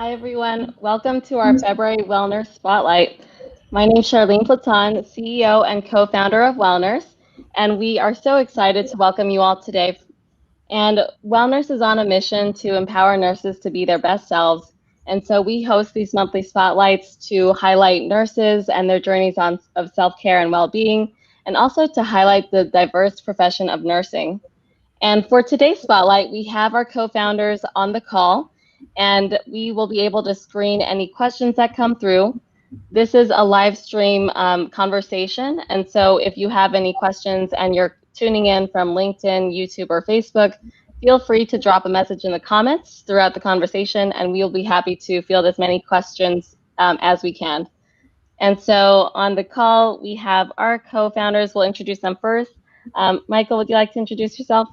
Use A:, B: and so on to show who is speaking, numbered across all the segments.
A: Hi, everyone. Welcome to our February WellNurse Spotlight. My name is Charlene Platon, CEO and co-founder of WellNurse, and we are so excited to welcome you all today. And WellNurse is on a mission to empower nurses to be their best selves. And so we host these monthly spotlights to highlight nurses and their journeys of self-care and well-being, and also to highlight the diverse profession of nursing. And for today's spotlight, we have our co-founders on the call, and we will be able to screen any questions that come through. This is a live stream conversation, and so if you have any questions and you're tuning in from LinkedIn, YouTube, or Facebook, feel free to drop a message in the comments throughout the conversation, and we'll be happy to field as many questions as we can. And so on the call, we have our co-founders. We'll introduce them first. Michael, would you like to introduce yourself?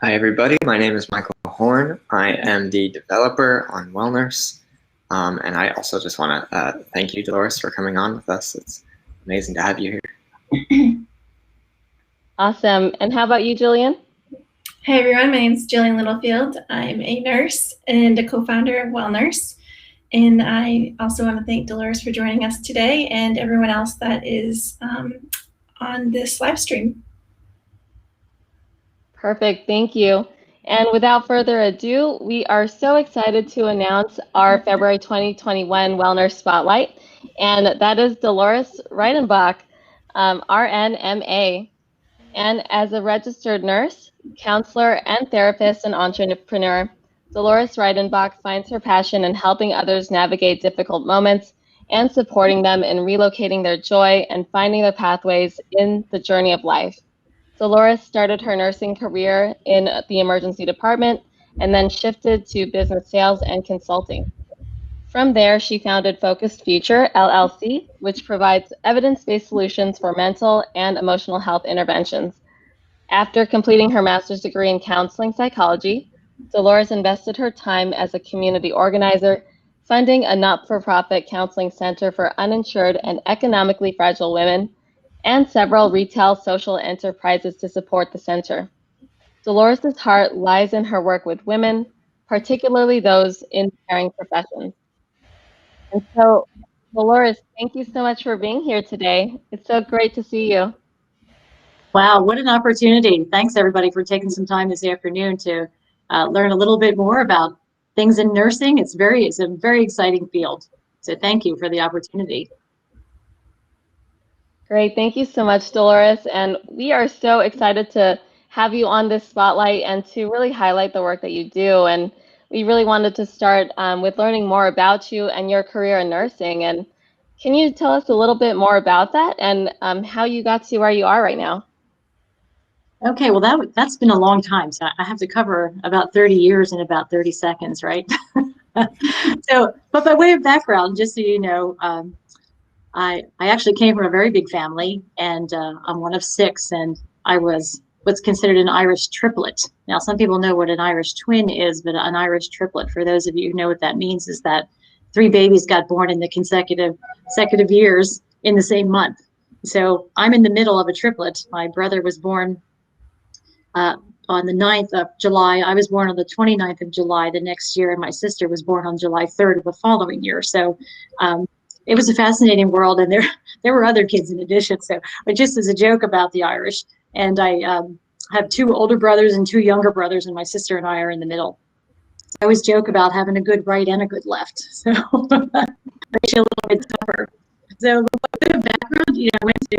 B: Hi, everybody. My name is Michael Horn. I am the developer on WellNurse. And I also just want to thank you, Dolores, for coming on with us. It's amazing to have you here.
A: Awesome. And how about you, Jillian?
C: Hi, everyone. My name is Jillian Littlefield. I'm a nurse and a co-founder of WellNurse. And I also want to thank Dolores for joining us today and everyone else that is on this live stream.
A: Perfect. Thank you. And without further ado, we are so excited to announce our February 2021 WellNurse Spotlight. And that is Dolores Reidenbach, RN, MA. And as a registered nurse, counselor, and therapist and entrepreneur, Dolores Reidenbach finds her passion in helping others navigate difficult moments and supporting them in relocating their joy and finding their pathways in the journey of life. Dolores started her nursing career in the emergency department and then shifted to business sales and consulting. From there, she founded Focused Future, LLC, which provides evidence-based solutions for mental and emotional health interventions. After completing her master's degree in counseling psychology, Dolores invested her time as a community organizer, funding a not-for-profit counseling center for uninsured and economically fragile women, and several retail social enterprises to support the center. Dolores' heart lies in her work with women, particularly those in caring professions. And so, Dolores, thank you so much for being here today. It's so great to see you.
D: Wow, what an opportunity. Thanks, everybody, for taking some time this afternoon to learn a little bit more about things in nursing. It's a very exciting field. So thank you for the opportunity.
A: Great. Thank you so much, Dolores. And we are so excited to have you on this spotlight and to really highlight the work that you do. And we really wanted to start with learning more about you and your career in nursing. And can you tell us a little bit more about that and how you got to where you are right now?
D: Okay, well, that's been a long time. So I have to cover about 30 years in about 30 seconds, right? But by way of background, just so you know, I actually came from a very big family, and I'm one of 6, and I was what's considered an Irish triplet. Now, some people know what an Irish twin is, but an Irish triplet, for those of you who know what that means, is that 3 babies got born in the consecutive years in the same month. So I'm in the middle of a triplet. My brother was born on the 9th of July. I was born on the 29th of July the next year, and my sister was born on July 3rd of the following year. So it was a fascinating world, and there were other kids in addition. So, but just as a joke about the Irish, and I have 2 older brothers and 2 younger brothers, and my sister and I are in the middle. I always joke about having a good right and a good left. So makes you a little bit tougher. So a bit of background, I went to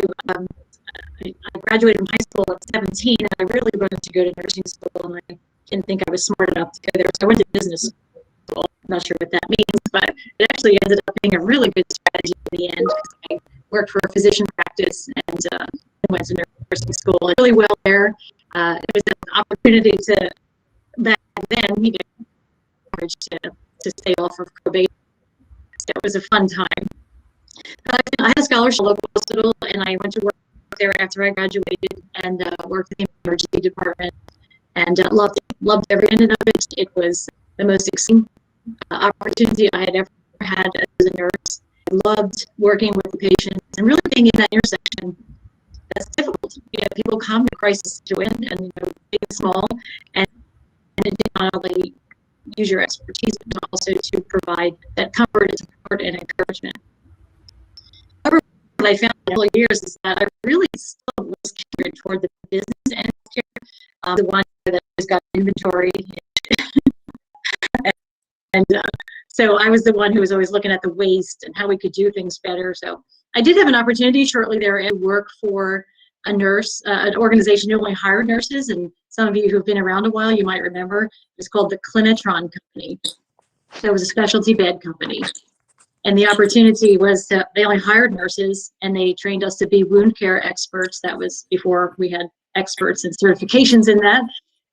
D: I graduated from high school at 17, and I really wanted to go to nursing school, and I didn't think I was smart enough to go there. So I went to business school. I'm not sure what that means, but it actually ended up being a really good strategy in the end. I worked for a physician practice and went to nursing school. I did really well there. It was an opportunity to, back then, to stay off of probation. So it was a fun time. I had a scholarship at a local hospital, and I went to work there after I graduated, and worked in the emergency department, and loved every minute of it. It was the most exciting opportunity I had ever had as a nurse. I loved working with the patients and really being in that intersection. That's difficult. People come to crisis situation, and big and small, and it not only use your expertise, but also to provide that comfort and support and encouragement. However, what I found in the early years is that I really still was catered toward the business end of care, the one that has got inventory. And so I was the one who was always looking at the waste and how we could do things better. So I did have an opportunity shortly there to work for a nurse, an organization who only hired nurses. And some of you who've been around a while, you might remember, it's called the Clinitron Company. So it was a specialty bed company. And the opportunity was that they only hired nurses and they trained us to be wound care experts. That was before we had experts and certifications in that.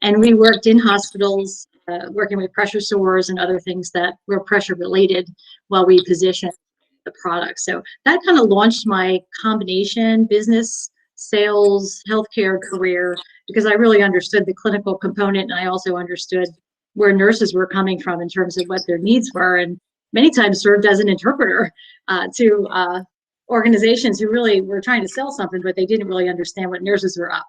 D: And we worked in hospitals, working with pressure sores and other things that were pressure related while we positioned the product. So that kind of launched my combination business, sales, healthcare career, because I really understood the clinical component, and I also understood where nurses were coming from in terms of what their needs were, and many times served as an interpreter to organizations who really were trying to sell something, but they didn't really understand what nurses were up.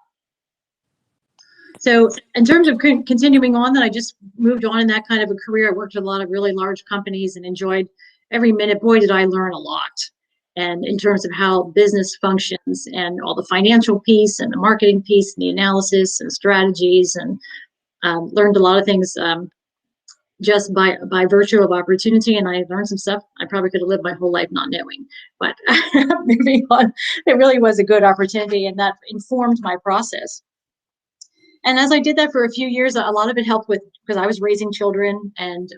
D: So in terms of continuing on, that I just moved on in that kind of a career. I worked at a lot of really large companies and enjoyed every minute. Boy, did I learn a lot. And in terms of how business functions and all the financial piece and the marketing piece and the analysis and strategies, and learned a lot of things just by virtue of opportunity. And I learned some stuff I probably could have lived my whole life not knowing. But moving on, it really was a good opportunity, and that informed my process. And as I did that for a few years, a lot of it helped with, because I was raising children and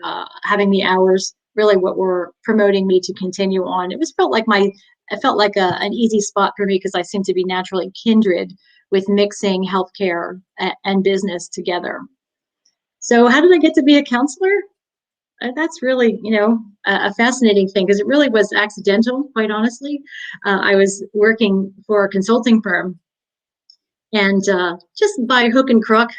D: having the hours really what were promoting me to continue on. It felt like an easy spot for me, because I seem to be naturally kindred with mixing healthcare and business together. So how did I get to be a counselor? That's really, a fascinating thing, because it really was accidental, quite honestly. I was working for a consulting firm, and just by hook and crook,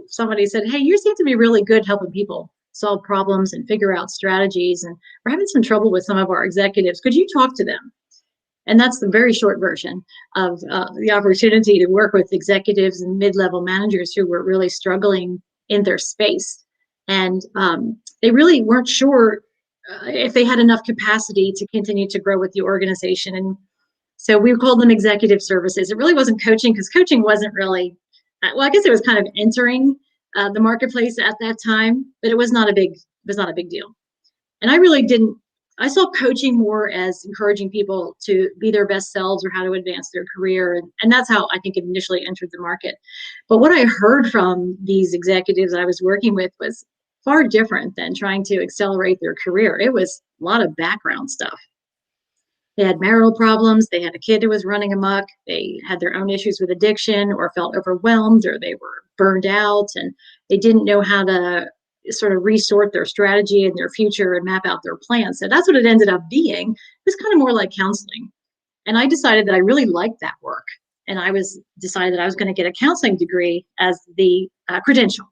D: somebody said, hey, you seem to be really good helping people solve problems and figure out strategies, and we're having some trouble with some of our executives. Could you talk to them? And that's the very short version of the opportunity to work with executives and mid-level managers who were really struggling in their space. And they really weren't sure if they had enough capacity to continue to grow with the organization. And so we called them executive services. It really wasn't coaching, because coaching wasn't really, well, I guess it was kind of entering the marketplace at that time, but it was not a big deal. And I saw coaching more as encouraging people to be their best selves or how to advance their career. And that's how I think it initially entered the market. But what I heard from these executives I was working with was far different than trying to accelerate their career. It was a lot of background stuff. They had marital problems. They had a kid who was running amok. They had their own issues with addiction, or felt overwhelmed, or they were burned out, and they didn't know how to sort of resort their strategy and their future and map out their plans. So that's what it ended up being. It was kind of more like counseling. And I decided that I really liked that work. And decided that I was going to get a counseling degree as the credential.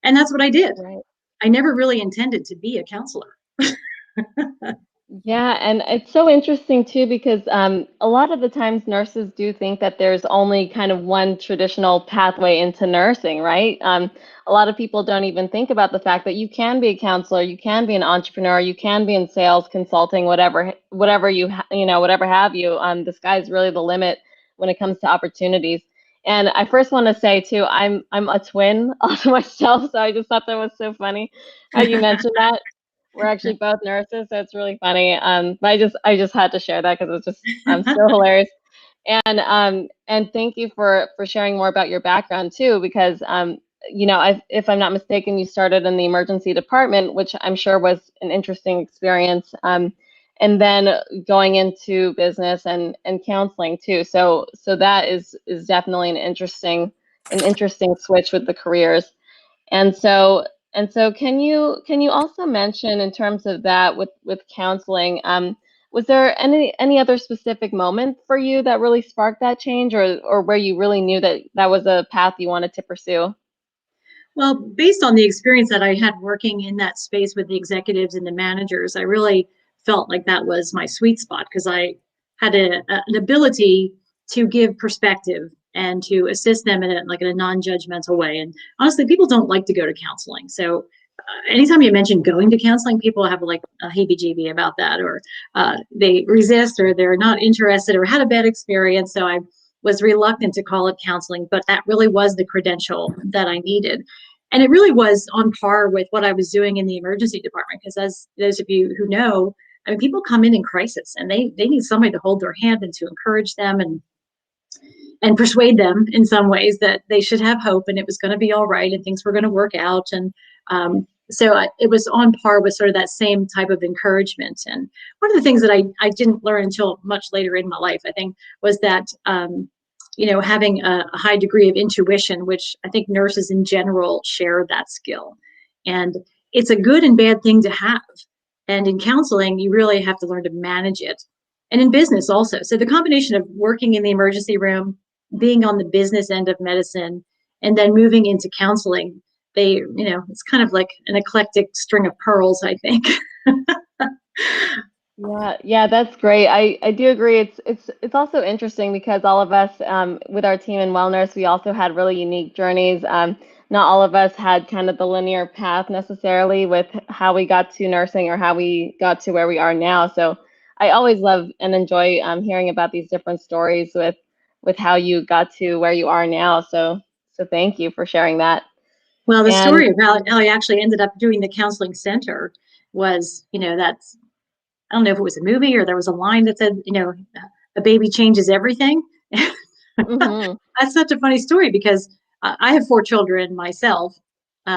D: And that's what I did.
A: Right.
D: I never really intended to be a counselor.
A: Yeah, and it's so interesting too, because a lot of the times nurses do think that there's only kind of one traditional pathway into nursing, right? A lot of people don't even think about the fact that you can be a counselor, you can be an entrepreneur, you can be in sales, consulting, whatever have you. The sky's really the limit when it comes to opportunities. And I first want to say too, I'm a twin also myself, so I just thought that was so funny how you mentioned that. We're actually both nurses, so it's really funny. But I just had to share that, because it's just so hilarious. And thank you for sharing more about your background too, because if I'm not mistaken, you started in the emergency department, which I'm sure was an interesting experience. And then going into business and counseling too. So that is definitely an interesting switch with the careers. And so can you also mention, in terms of that with counseling, was there any other specific moment for you that really sparked that change, or where you really knew that was a path you wanted to pursue?
D: Well, based on the experience that I had working in that space with the executives and the managers, I really felt like that was my sweet spot, because I had an ability to give perspective and to assist them in a non-judgmental way. And honestly, people don't like to go to counseling. So anytime you mention going to counseling, people have like a heebie-jeebie about that, or they resist, or they're not interested, or had a bad experience. So I was reluctant to call it counseling, but that really was the credential that I needed. And it really was on par with what I was doing in the emergency department, because as those of you who know, I mean, people come in crisis, and they need somebody to hold their hand and to encourage them and persuade them in some ways that they should have hope, and it was going to be all right, and things were going to work out. And it was on par with sort of that same type of encouragement. And one of the things that I didn't learn until much later in my life, I think, was that having a high degree of intuition, which I think nurses in general share that skill. And it's a good and bad thing to have. And in counseling, you really have to learn to manage it. And in business also. So the combination of working in the emergency room, being on the business end of medicine, and then moving into counseling, it's kind of like an eclectic string of pearls, I think.
A: Yeah, that's great. I do agree. It's also interesting because all of us with our team in WellNurse, we also had really unique journeys. Not all of us had kind of the linear path necessarily with how we got to nursing or how we got to where we are now. So I always love and enjoy hearing about these different stories with how you got to where you are now. So thank you for sharing that.
D: Well, the story about how I actually ended up doing the counseling center was, that's, I don't know if it was a movie or there was a line that said, a baby changes everything.
A: Mm-hmm.
D: That's such a funny story because I have 4 children myself. 3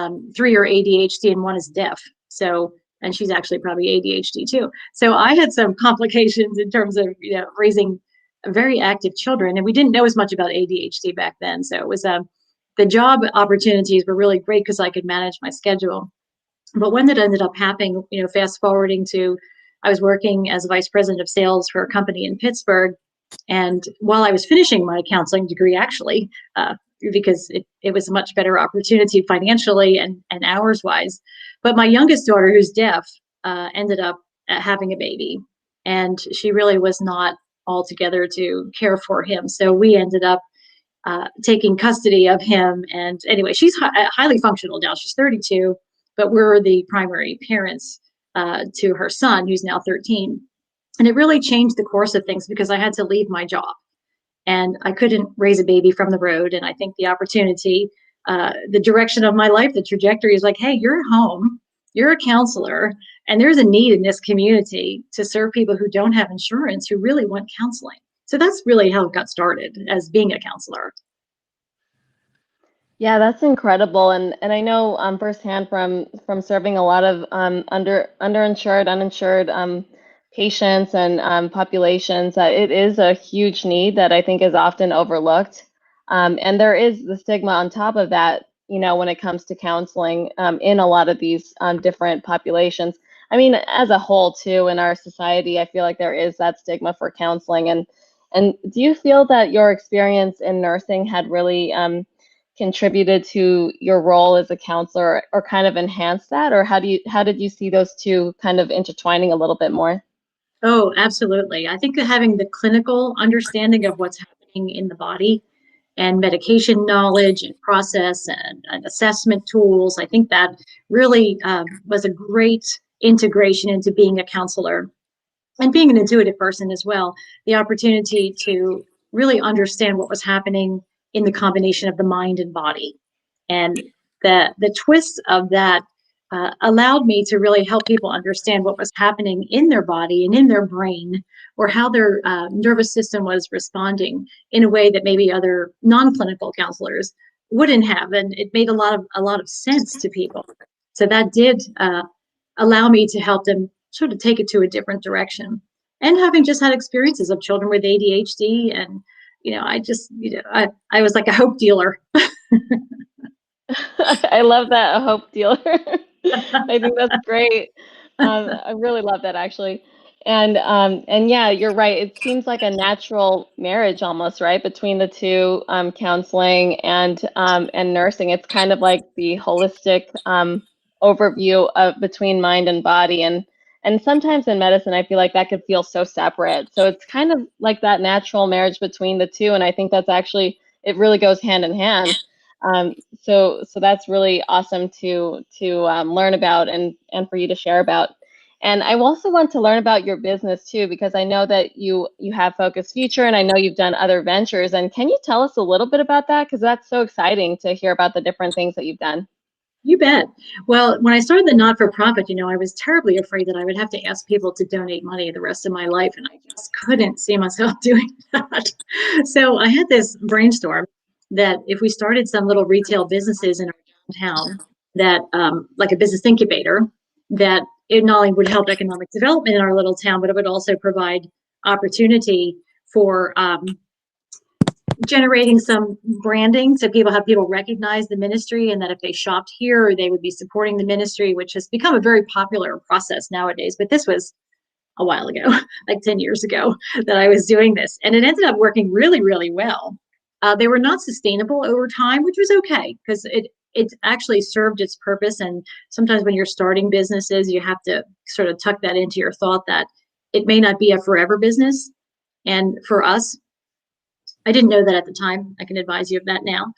D: are ADHD and 1 is deaf. So, and she's actually probably ADHD too. So I had some complications in terms of, raising very active children, and we didn't know as much about ADHD back then. So it was the job opportunities were really great because I could manage my schedule. But when that ended up happening, fast forwarding to, I was working as vice president of sales for a company in Pittsburgh. And while I was finishing my counseling degree, actually, because it was a much better opportunity financially and hours wise. But my youngest daughter, who's deaf, ended up having a baby. And she really was not all together to care for him. So we ended up taking custody of him. And anyway, she's highly functional now. She's 32, but we're the primary parents to her son, who's now 13. And it really changed the course of things because I had to leave my job and I couldn't raise a baby from the road. And I think the opportunity, the direction of my life, the trajectory is like, hey, you're home, you're a counselor, and there's a need in this community to serve people who don't have insurance who really want counseling. So that's really how it got started as being a counselor.
A: Yeah, that's incredible, and I know firsthand from serving a lot of underinsured, uninsured patients and populations that it is a huge need that I think is often overlooked, and there is the stigma on top of that, when it comes to counseling in a lot of these different populations. I mean, as a whole too, in our society, I feel like there is that stigma for counseling, and do you feel that your experience in nursing had really contributed to your role as a counselor or kind of enhanced that, or how did you see those two kind of intertwining a little bit more?
D: Oh, absolutely. I think that having the clinical understanding of what's happening in the body and medication knowledge and process and assessment tools, I think that really was a great integration into being a counselor and being an intuitive person as well. The opportunity to really understand what was happening in the combination of the mind and body. And the twist of that allowed me to really help people understand what was happening in their body and in their brain, or how their nervous system was responding in a way that maybe other non-clinical counselors wouldn't have. And it made a lot of sense to people. So that did allow me to help them sort of take it to a different direction. And having just had experiences of children with ADHD, and I was like a hope dealer.
A: I love that, a hope dealer. I think that's great. I really love that actually. And yeah, you're right. It seems like a natural marriage almost, right, between the two, counseling and nursing. It's kind of like the holistic overview of between mind and body. And sometimes in medicine, I feel like that could feel so separate. So it's kind of like that natural marriage between the two. And I think that's actually, it really goes hand in hand. So that's really awesome to learn about and for you to share about. And I also want to learn about your business too, because I know that you have Focus Future, and I know you've done other ventures. And can you tell us a little bit about that? Because that's so exciting to hear about the different things that you've done.
D: You bet. Well, when I started the not-for-profit, I was terribly afraid that I would have to ask people to donate money the rest of my life, and I just couldn't see myself doing that. So I had this brainstorm that if we started some little retail businesses in our town, that like a business incubator, that it not only would help economic development in our little town, but it would also provide opportunity for generating some branding, so people recognize the ministry, and that if they shopped here, they would be supporting the ministry, which has become a very popular process nowadays. But this was a while ago, like 10 years ago, that I was doing this, and it ended up working really, really well. They were not sustainable over time, which was okay, because it actually served its purpose. And sometimes when you're starting businesses, you have to sort of tuck that into your thought that it may not be a forever business. And for us, I didn't know that at the time. I can advise you of that now.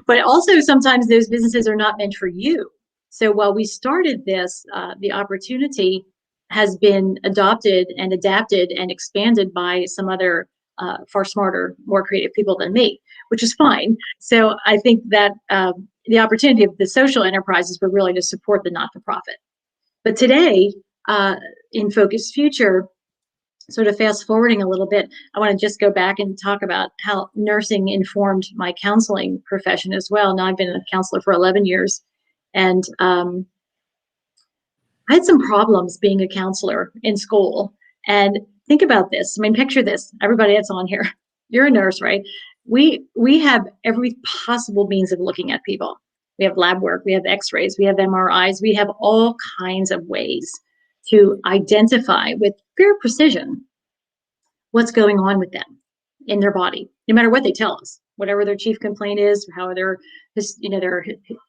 D: But also sometimes those businesses are not meant for you. So while we started this, the opportunity has been adopted and adapted and expanded by some other far smarter, more creative people than me, which is fine. So I think that the opportunity of the social enterprises were really to support the not-for-profit. But today, in Focus Future, sort of fast forwarding a little bit, I want to just go back and talk about how nursing informed my counseling profession as well. Now I've been a counselor for 11 years, and I had some problems being a counselor in school. And think about this. I mean, picture this. Everybody that's on here, you're a nurse, right? We have every possible means of looking at people. We have lab work, we have x-rays, we have MRIs, we have all kinds of ways to identify with fair precision what's going on with them in their body, no matter what they tell us, whatever their chief complaint is, how their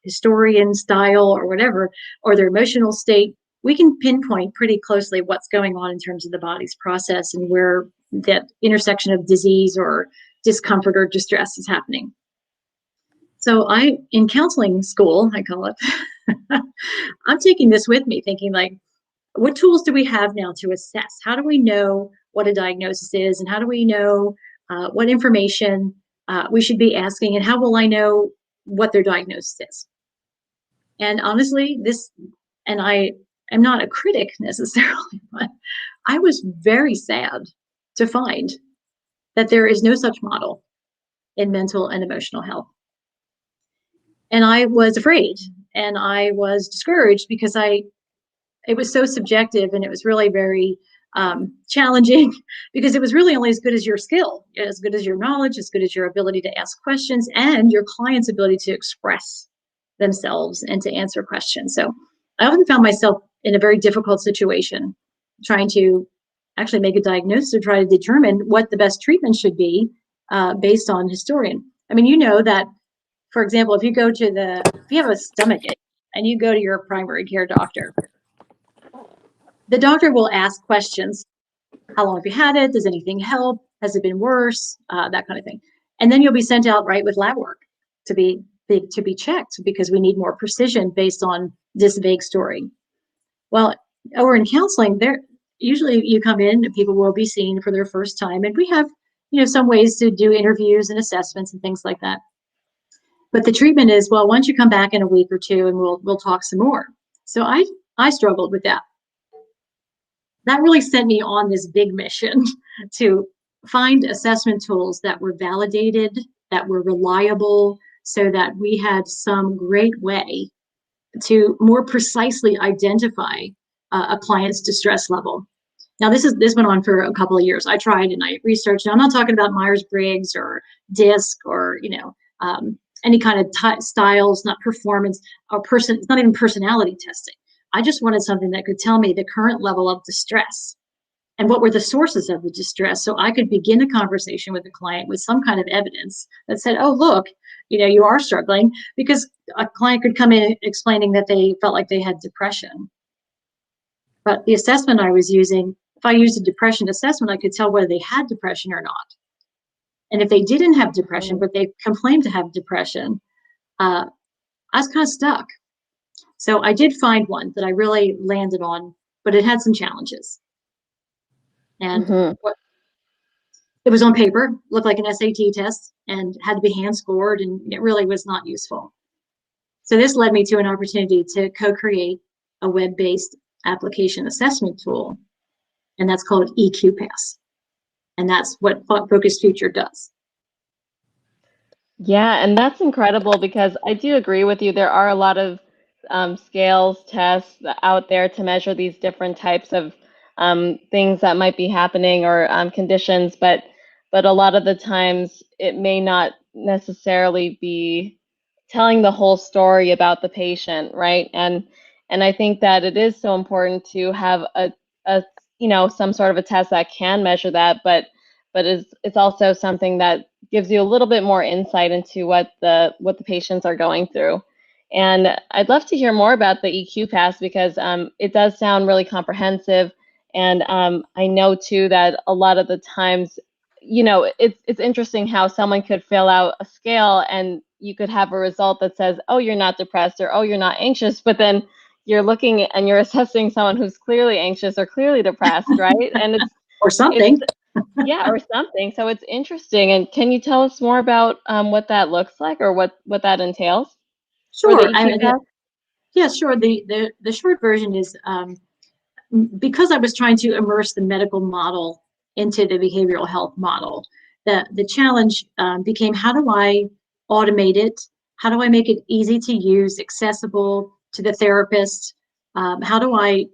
D: historian style or whatever, or their emotional state. We can pinpoint pretty closely what's going on in terms of the body's process and where that intersection of disease or discomfort or distress is happening. So in counseling school, I call it, I'm taking this with me, thinking like, what tools do we have now to assess? How do we know what a diagnosis is, and how do we know what information we should be asking, and how will I know what their diagnosis is? And honestly, and I am not a critic necessarily, but I was very sad to find that there is no such model in mental and emotional health. And I was afraid, and I was discouraged because it was so subjective, and it was really very challenging, because it was really only as good as your skill, as good as your knowledge, as good as your ability to ask questions, and your client's ability to express themselves and to answer questions. So I often found myself in a very difficult situation, trying to actually make a diagnosis or try to determine what the best treatment should be based on historian. I mean, you know that, for example, if you have a stomach ache and you go to your primary care doctor, the doctor will ask questions. How long have you had it? Does anything help? Has it been worse? That kind of thing. And then you'll be sent out with lab work to be checked, because we need more precision based on this vague story. Well, over in counseling, usually you come in and people will be seen for their first time, and we have some ways to do interviews and assessments and things like that. But the treatment is, well, once you come back in a week or two, and we'll talk some more. So I struggled with that. That really sent me on this big mission to find assessment tools that were validated, that were reliable, so that we had some great way to more precisely identify a client's distress level. Now, this went on for a couple of years. I tried and I researched. Now, I'm not talking about Myers-Briggs or DISC or any kind of styles, not performance or person. It's not even personality testing. I just wanted something that could tell me the current level of distress and what were the sources of the distress, so I could begin a conversation with the client with some kind of evidence that said, oh, look, you are struggling, because a client could come in explaining that they felt like they had depression. But the assessment I was using, if I used a depression assessment, I could tell whether they had depression or not. And if they didn't have depression, but they complained to have depression, I was kind of stuck. So I did find one that I really landed on, but it had some challenges. And it was on paper, looked like an SAT test, and had to be hand scored, and it really was not useful. So this led me to an opportunity to co-create a web-based application assessment tool, and that's called EQ-Pass. And that's what Thought Focused Future does.
A: Yeah, and that's incredible because I do agree with you. There are a lot of scales, tests out there to measure these different types of things that might be happening or conditions, but a lot of the times it may not necessarily be telling the whole story about the patient, right? And I think that it is so important to have a some sort of a test that can measure that, but it's also something that gives you a little bit more insight into what the patients are going through. And I'd love to hear more about the EQ Pass because it does sound really comprehensive. And I know too that a lot of the times, it's interesting how someone could fill out a scale and you could have a result that says, oh, you're not depressed or oh, you're not anxious, but then you're looking and you're assessing someone who's clearly anxious or clearly depressed, right? And it's
D: or something.
A: Yeah, or something. So it's interesting. And can you tell us more about what that looks like or what that entails?
D: Sure.
A: For the EQ Pass?
D: Yeah, sure. The short version is because I was trying to immerse the medical model into the behavioral health model, the challenge became, how do I automate it? How do I make it easy to use, accessible to the therapist? How do I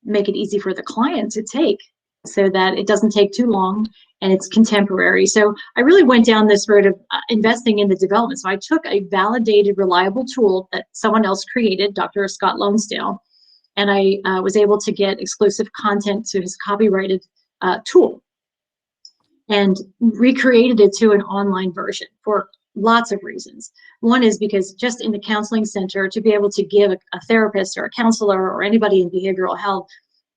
D: make it easy for the client to take so that it doesn't take too long and it's contemporary? So I really went down this road of investing in the development. So I took a validated, reliable tool that someone else created, Dr. Scott Lonesdale, and I was able to get exclusive content to his copyrighted tool and recreated it to an online version for lots of reasons. One is because just in the counseling center, to be able to give a therapist or a counselor or anybody in behavioral health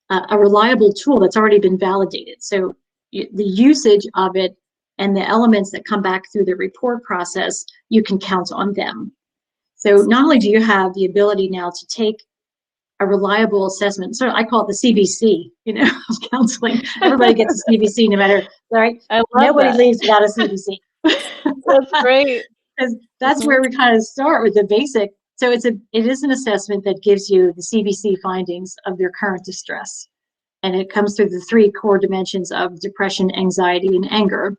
D: a reliable tool that's already been validated. So the usage of it and the elements that come back through the report process, you can count on them. So not only do you have the ability now to take a reliable assessment, so I call it the CBC, of counseling. Everybody gets a CBC no matter, right? Nobody leaves without a CBC.
A: That's great.
D: That's where we kind of start with the basic. So it is an assessment that gives you the CBC findings of their current distress. And it comes through the 3 core dimensions of depression, anxiety, and anger,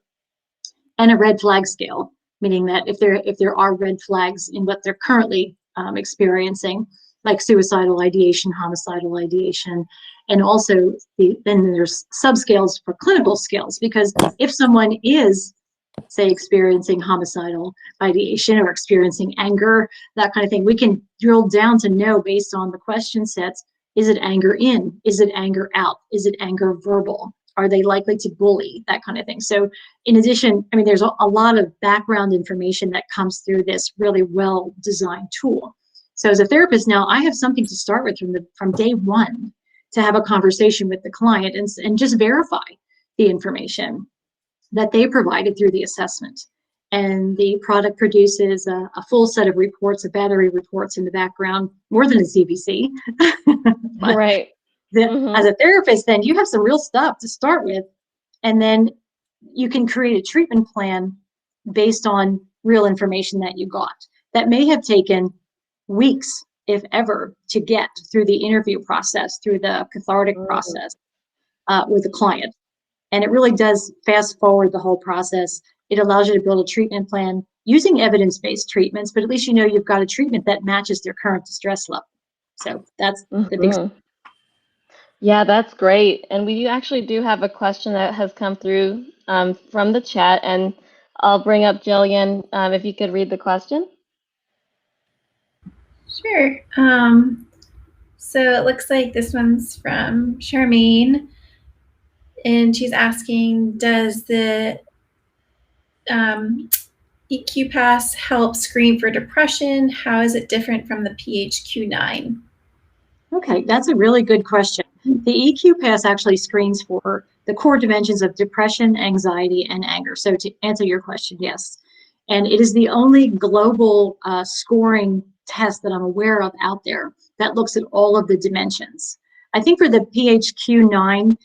D: and a red flag scale, meaning that if there are red flags in what they're currently experiencing, like suicidal ideation, homicidal ideation, and also then there's subscales for clinical skills, because if someone is, say, experiencing homicidal ideation or experiencing anger, that kind of thing, we can drill down to know based on the question sets, is it anger in? Is it anger out? Is it anger verbal? Are they likely to bully? That kind of thing. So in addition, there's a lot of background information that comes through this really well-designed tool. So as a therapist now, I have something to start with from day one to have a conversation with the client and just verify the information that they provided through the assessment. And the product produces a full set of reports, a battery of reports in the background, more than a CBC.
A: Right.
D: As a therapist, then you have some real stuff to start with, and then you can create a treatment plan based on real information that you got. That may have taken weeks, if ever, to get through the interview process, through the cathartic process with the client. And it really does fast forward the whole process. It allows you to build a treatment plan using evidence-based treatments, but at least you've got a treatment that matches their current distress level. So that's the big.
A: Yeah, that's great. And we actually do have a question that has come through from the chat, and I'll bring up Jillian if you could read the question.
C: Sure. So it looks like this one's from Charmaine, and she's asking, does the EQ Pass help screen for depression? How is it different from the PHQ-9?
D: Okay, that's a really good question. The EQ Pass actually screens for the core dimensions of depression, anxiety, and anger. So to answer your question, yes. And it is the only global scoring test that I'm aware of out there that looks at all of the dimensions. I think for the PHQ-9,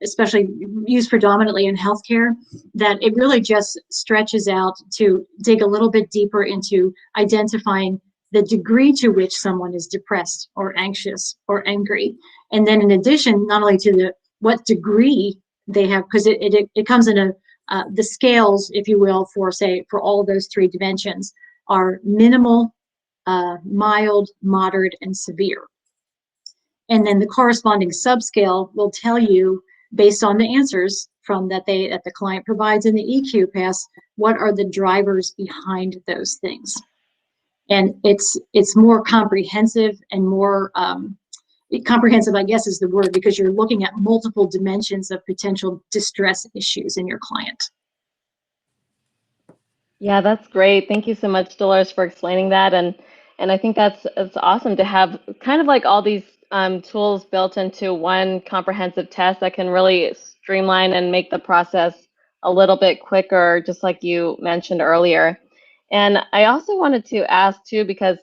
D: especially used predominantly in healthcare, that it really just stretches out to dig a little bit deeper into identifying the degree to which someone is depressed or anxious or angry. And then in addition, not only to the what degree they have, because it comes in the scales, if you will, for all of those three dimensions are minimal, mild, moderate, and severe. And then the corresponding subscale will tell you, based on the answers that the client provides in the EQ pass, what are the drivers behind those things. And it's more comprehensive and more comprehensive, I guess is the word, because you're looking at multiple dimensions of potential distress issues in your client.
A: Yeah, that's great. Thank you so much, Dolores, for explaining that. And I think it's awesome to have kind of like all these tools built into one comprehensive test that can really streamline and make the process a little bit quicker, just like you mentioned earlier. And I also wanted to ask too, because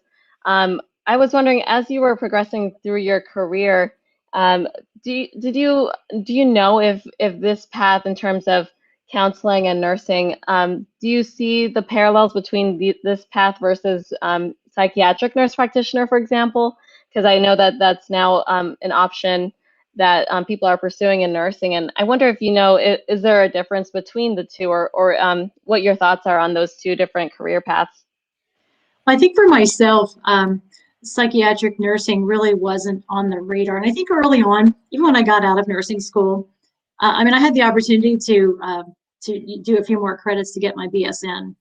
A: I was wondering, as you were progressing through your career, do you know if this path in terms of counseling and nursing, do you see the parallels between this path versus psychiatric nurse practitioner, for example? Because I know that that's now an option that people are pursuing in nursing. And I wonder if you know, is there a difference between the two, or what your thoughts are on those two different career paths?
D: I think for myself, psychiatric nursing really wasn't on the radar. And I think early on, even when I got out of nursing school, I mean, I had the opportunity to do a few more credits to get my BSN.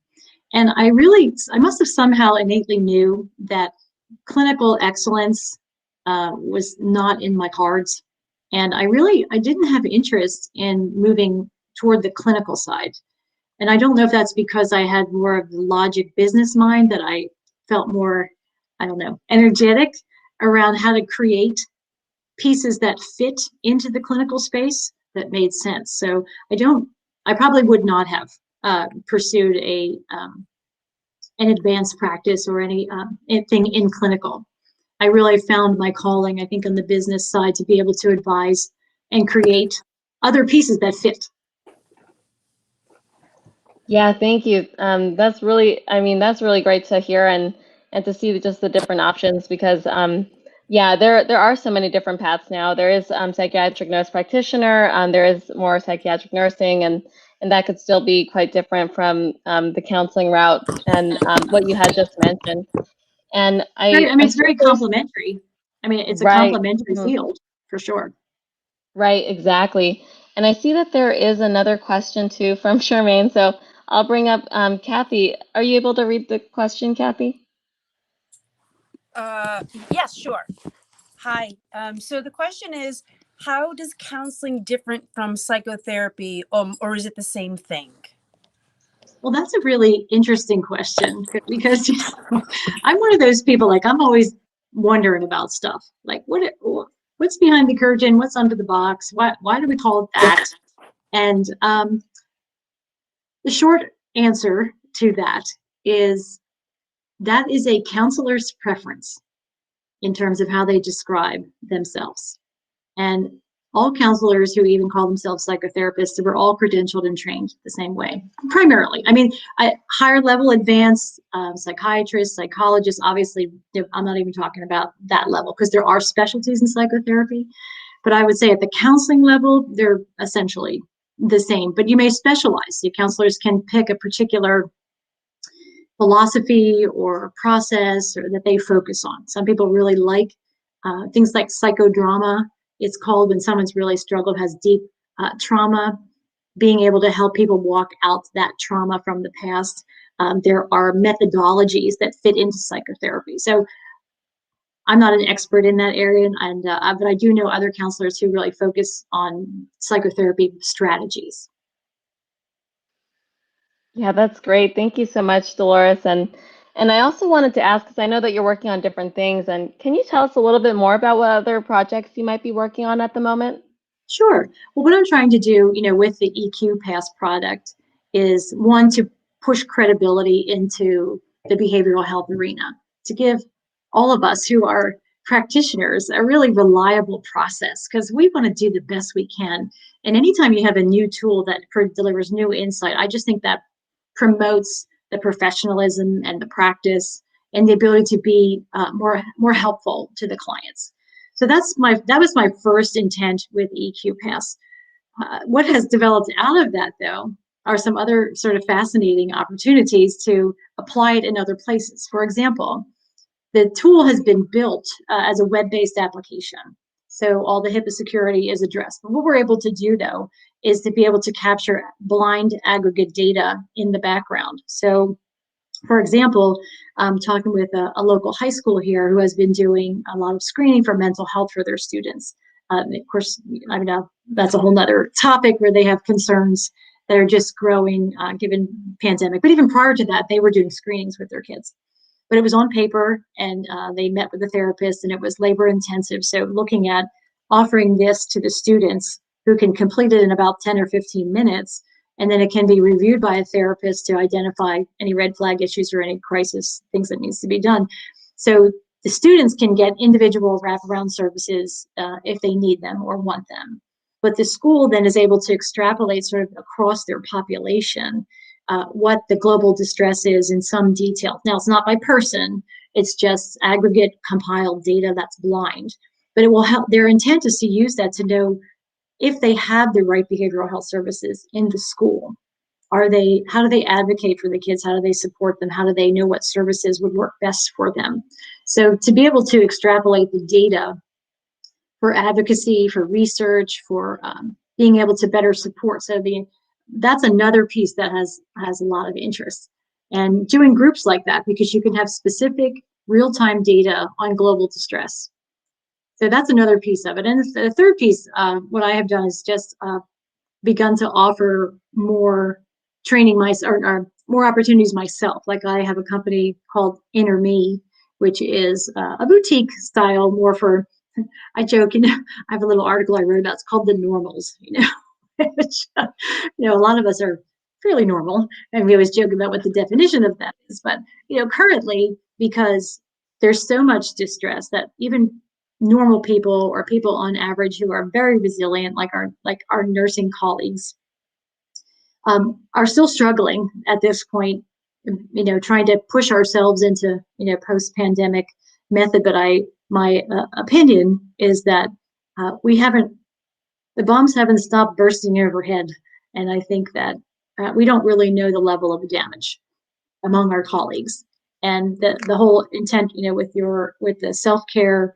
D: And I must have somehow innately knew that clinical excellence was not in my cards. And I didn't have interest in moving toward the clinical side. And I don't know if that's because I had more of the logic business mind, that I felt more, I don't know, energetic around how to create pieces that fit into the clinical space that made sense. So I probably would not have pursued an advanced practice or anything in clinical. I really found my calling, I think, on the business side to be able to advise and create other pieces that fit.
A: Yeah, thank you. That's really great to hear, and to see just the different options, because yeah, there are so many different paths now. There is psychiatric nurse practitioner, there is more psychiatric nursing, and that could still be quite different from the counseling route and what you had just mentioned. And
D: It's very complementary. I mean, it's a complementary field for sure.
A: Right, exactly. And I see that there is another question too from Charmaine. So I'll bring up Kathy. Are you able to read the question, Kathy?
E: Yes, sure. Hi. So the question is, how does counseling different from psychotherapy, or is it the same thing?
D: Well, that's a really interesting question, because I'm one of those people, like, I'm always wondering about stuff. Like, what's behind the curtain? What's under the box? Why do we call it that? And the short answer to that is a counselor's preference in terms of how they describe themselves. And all counselors who even call themselves psychotherapists were all credentialed and trained the same way, primarily. I mean, higher level advanced psychiatrists, psychologists, obviously, I'm not even talking about that level, because there are specialties in psychotherapy. But I would say at the counseling level, they're essentially the same. But you may specialize. So counselors can pick a particular philosophy or process or that they focus on. Some people really like things like psychodrama. It's called when someone's really struggled, has deep trauma, being able to help people walk out that trauma from the past. There are methodologies that fit into psychotherapy. So I'm not an expert in that area, but I do know other counselors who really focus on psychotherapy strategies.
A: Yeah, that's great. Thank you so much, Dolores. And I also wanted to ask, because I know that you're working on different things, and can you tell us a little bit more about what other projects you might be working on at the moment?
D: Sure. Well, what I'm trying to do, with the EQ Pass product is one, to push credibility into the behavioral health arena, to give all of us who are practitioners a really reliable process, because we want to do the best we can. And anytime you have a new tool that delivers new insight, I just think that promotes the professionalism and the practice and the ability to be more helpful to the clients. So that was my first intent with EQ Pass. What has developed out of that, though, are some other sort of fascinating opportunities to apply it in other places. For example, the tool has been built as a web-based application. So all the HIPAA security is addressed. But what we're able to do, though, is to be able to capture blind aggregate data in the background. So, for example, I'm talking with a local high school here who has been doing a lot of screening for mental health for their students. Of course, I mean, that's a whole nother topic where they have concerns that are just growing given pandemic. But even prior to that, they were doing screenings with their kids. But it was on paper, and they met with the therapist, and it was labor intensive. So looking at offering this to the students who can complete it in about 10 or 15 minutes, and then it can be reviewed by a therapist to identify any red flag issues or any crisis things that needs to be done. So the students can get individual wraparound services if they need them or want them. But the school then is able to extrapolate sort of across their population what the global distress is in some detail. Now, it's not by person, it's just aggregate compiled data that's blind. But it will help. Their intent is to use that to know if they have the right behavioral health services in the school. How do they advocate for the kids? How do they support them? How do they know what services would work best for them? So to be able to extrapolate the data for advocacy, for research, for being able to better support. So that's another piece that has a lot of interest. And doing groups like that, because you can have specific real-time data on global distress. So that's another piece of it. And the third piece, what I have done is just begun to offer more training or more opportunities myself. Like I have a company called Inner Me, which is a boutique style, more for, I joke, I have a little article I wrote about, it's called The Normals, which, a lot of us are fairly normal, and we always joke about what the definition of that is. But, currently, because there's so much distress that even normal people or people on average who are very resilient, like our nursing colleagues, are still struggling at this point, trying to push ourselves into, post-pandemic method. But my opinion is that the bombs haven't stopped bursting overhead. And I think that we don't really know the level of damage among our colleagues. And the whole intent, with the self-care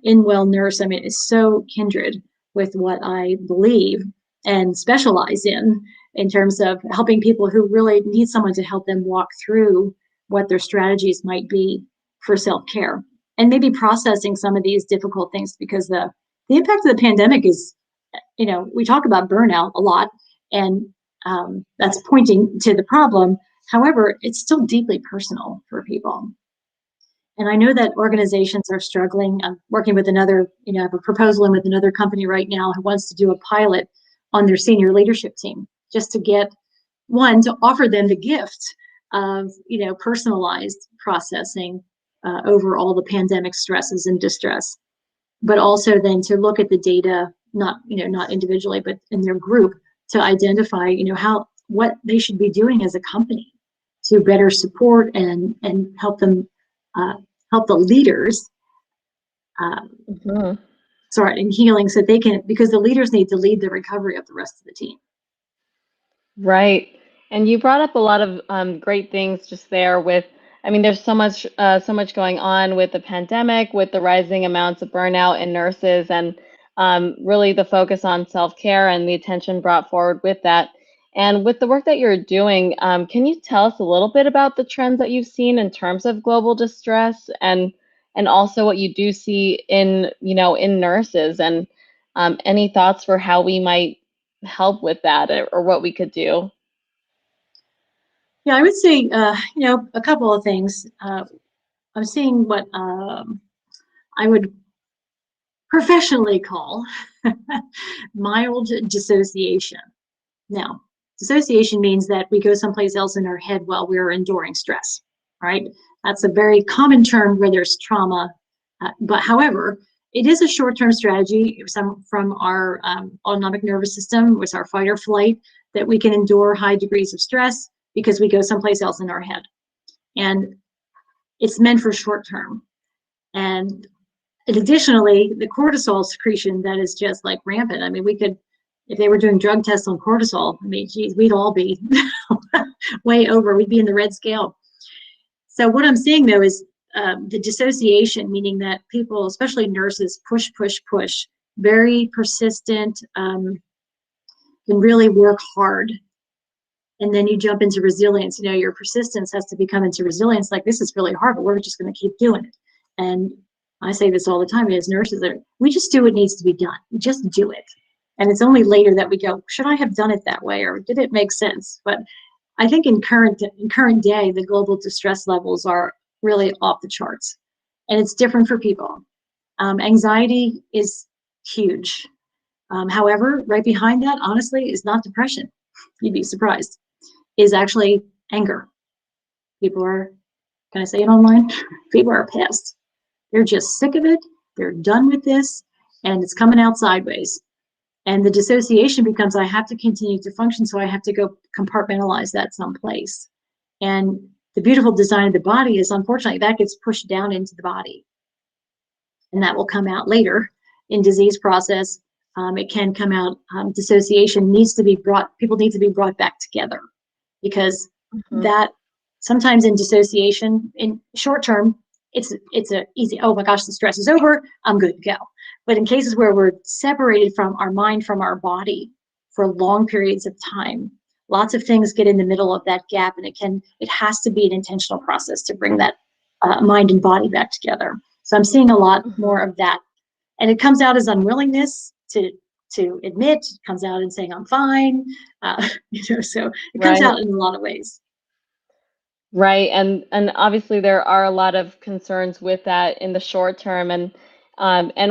D: in WellNurse, I mean, is so kindred with what I believe and specialize in terms of helping people who really need someone to help them walk through what their strategies might be for self-care, and maybe processing some of these difficult things, because the impact of the pandemic is, we talk about burnout a lot, and that's pointing to the problem. However, it's still deeply personal for people. And I know that organizations are struggling. I'm working with another, I have a proposal in with another company right now who wants to do a pilot on their senior leadership team, just to get to offer them the gift of, personalized processing over all the pandemic stresses and distress, but also then to look at the data, not individually, but in their group, to identify, what they should be doing as a company to better support and help them, help the leaders in healing, so they can, because the leaders need to lead the recovery of the rest of the team.
A: Right. And you brought up a lot of great things just there with, there's so much going on with the pandemic, with the rising amounts of burnout in nurses, and really the focus on self-care and the attention brought forward with that. And with the work that you're doing, can you tell us a little bit about the trends that you've seen in terms of global distress, and also what you do see in nurses, and any thoughts for how we might help with that, or what we could do?
D: Yeah, I would say, a couple of things. I'm seeing what I would professionally call mild dissociation. Now, dissociation means that we go someplace else in our head while we're enduring stress, right? That's a very common term where there's trauma. But however, it is a short-term strategy from our autonomic nervous system, with our fight or flight, that we can endure high degrees of stress because we go someplace else in our head. And it's meant for short-term. And additionally, the cortisol secretion that is just like rampant. I mean, we could, if they were doing drug tests on cortisol, I mean, geez, we'd all be way over. We'd be in the red scale. So what I'm seeing, though, is the dissociation, meaning that people, especially nurses, push, very persistent, can really work hard. And then you jump into resilience. You know, your persistence has to become into resilience. Like, this is really hard, but we're just going to keep doing it. And I say this all the time as nurses, we just do what needs to be done. We just do it. And it's only later that we go, should I have done it that way? Or did it make sense? But I think in current day, the global distress levels are really off the charts. And it's different for people. Anxiety is huge. However, right behind that, honestly, is not depression. You'd be surprised. Is actually anger. People are, can I say it online? People are pissed. They're just sick of it. They're done with this, and it's coming out sideways. And the dissociation becomes, I have to continue to function, so I have to go compartmentalize that someplace. And the beautiful design of the body is, unfortunately, that gets pushed down into the body. And that will come out later in disease process. It can come out, dissociation needs to be brought, people need to be brought back together, because that sometimes in dissociation, in short term, it's a easy, oh my gosh, the stress is over, I'm good to go. But in cases where we're separated from our mind, from our body for long periods of time, lots of things get in the middle of that gap, and it has to be an intentional process to bring that mind and body back together. So I'm seeing a lot more of that. And it comes out as unwillingness to admit, it comes out in saying I'm fine, so it comes out in a lot of ways.
A: Right, and obviously there are a lot of concerns with that in the short term. And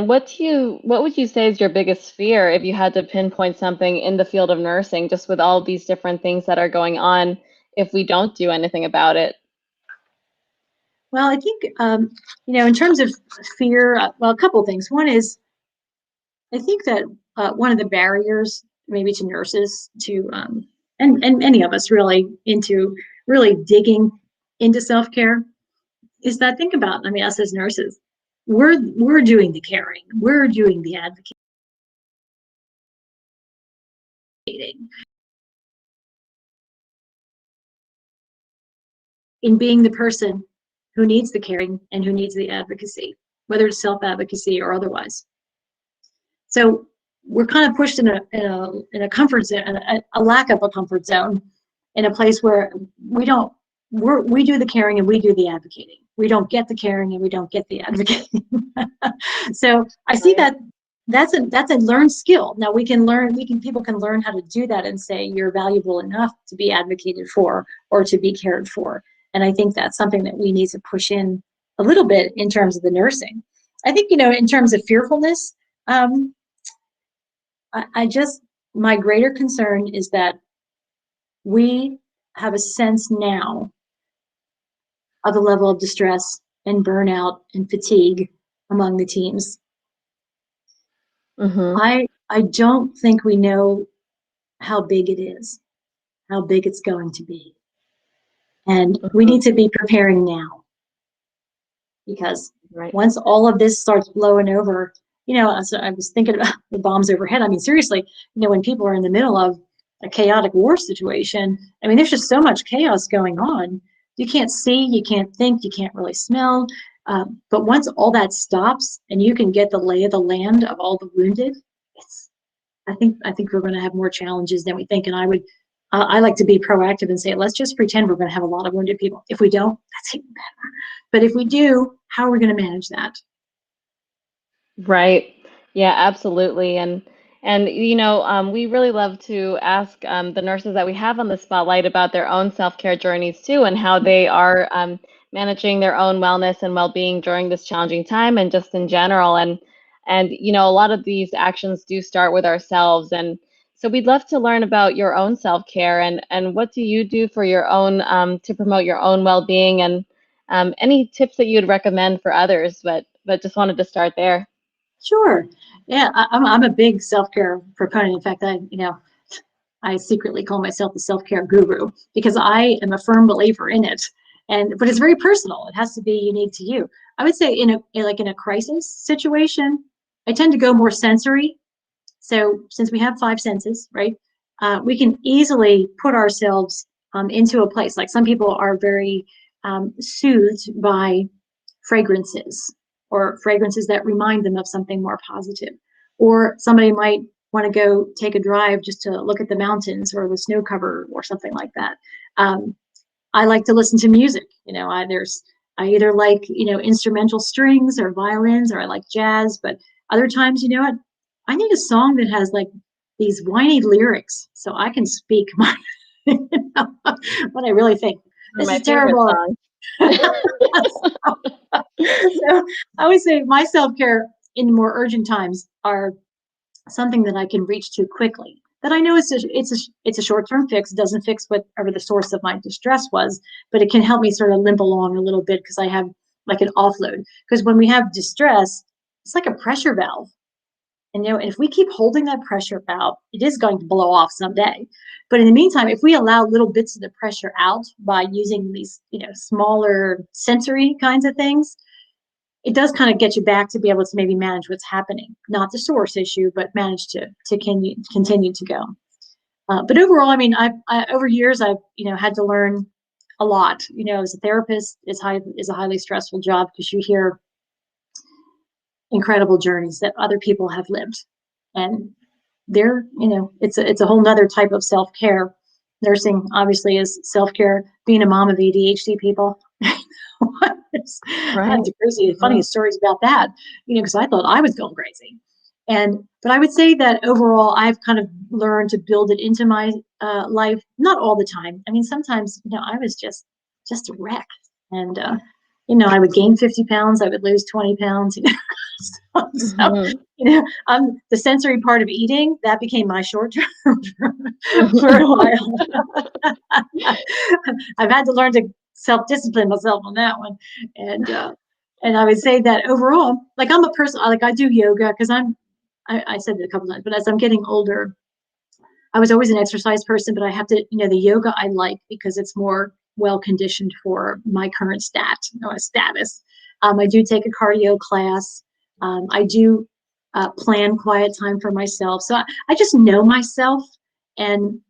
A: what would you say is your biggest fear if you had to pinpoint something in the field of nursing, just with all these different things that are going on, if we don't do anything about it?
D: Well, I think in terms of fear, well, a couple of things. One is, I think that one of the barriers maybe to nurses to and any of us really into really digging into self-care is that, think about, I mean, us as nurses, we're doing the caring, we're doing the advocating, in being the person who needs the caring and who needs the advocacy, whether it's self-advocacy or otherwise. So we're kind of pushed in a comfort zone, a lack of a comfort zone, in a place where we do the caring and we do the advocating. We don't get the caring and we don't get the advocating. So I see that that's a learned skill. Now people can learn how to do that and say you're valuable enough to be advocated for or to be cared for. And I think that's something that we need to push in a little bit in terms of the nursing. I think, in terms of fearfulness, my greater concern is that we have a sense now of the level of distress and burnout and fatigue among the teams. I don't think we know how big it is, how big it's going to be. And we need to be preparing now, because once all of this starts blowing over, so I was thinking about the bombs overhead. I mean, seriously, when people are in the middle of a chaotic war situation, I mean, there's just so much chaos going on. You can't see, you can't think, you can't really smell. But once all that stops and you can get the lay of the land of all the wounded, I think we're going to have more challenges than we think. And I like to be proactive and say, let's just pretend we're going to have a lot of wounded people. If we don't, that's even better. But if we do, how are we going to manage that?
A: Right. Yeah, absolutely. And we really love to ask the nurses that we have on the spotlight about their own self-care journeys too, and how they are managing their own wellness and well-being during this challenging time, and just in general. And And, a lot of these actions do start with ourselves. And so we'd love to learn about your own self-care and what do you do for your own, to promote your own well-being, and any tips that you'd recommend for others, but just wanted to start there.
D: Sure. Yeah, I'm a big self-care proponent. In fact, I secretly call myself the self-care guru because I am a firm believer in it. But it's very personal. It has to be unique to you. I would say in a crisis situation, I tend to go more sensory. So since we have 5 senses, right, we can easily put ourselves into a place. Like some people are very soothed by fragrances, or fragrances that remind them of something more positive. Or somebody might want to go take a drive just to look at the mountains or the snow cover or something like that. I like to listen to music. I either like, instrumental strings or violins, or I like jazz, but other times, I need a song that has like these whiny lyrics so I can speak my, what I really think. This
A: My
D: is terrible. So I would say my self-care in more urgent times are something that I can reach to quickly. That I know it's a short-term fix. It doesn't fix whatever the source of my distress was, but it can help me sort of limp along a little bit because I have like an offload. Because when we have distress, it's like a pressure valve. And if we keep holding that pressure valve, it is going to blow off someday. But in the meantime, if we allow little bits of the pressure out by using these, smaller sensory kinds of things, it does kind of get you back to be able to maybe manage what's happening, not the source issue, but manage to continue to go. But overall, I mean, I over years, I've had to learn a lot. As a therapist, is a highly stressful job because you hear incredible journeys that other people have lived, and it's a whole nother type of self-care. Nursing obviously is self-care. Being a mom of ADHD people. I have the crazy, funny stories about that, because I thought I was going crazy. But I would say that overall, I've kind of learned to build it into my life. Not all the time. I mean, sometimes, I was just a wreck. And, I would gain 50 pounds. I would lose 20 pounds. So, the sensory part of eating, that became my short term for a while. I've had to learn to self-discipline myself on that one. And I would say that overall, like I'm a person, like I do yoga because I said it a couple times, but as I'm getting older, I was always an exercise person, but I have to, the yoga I like because it's more well conditioned for my current status. I do take a cardio class. I do plan quiet time for myself. So I just know myself, and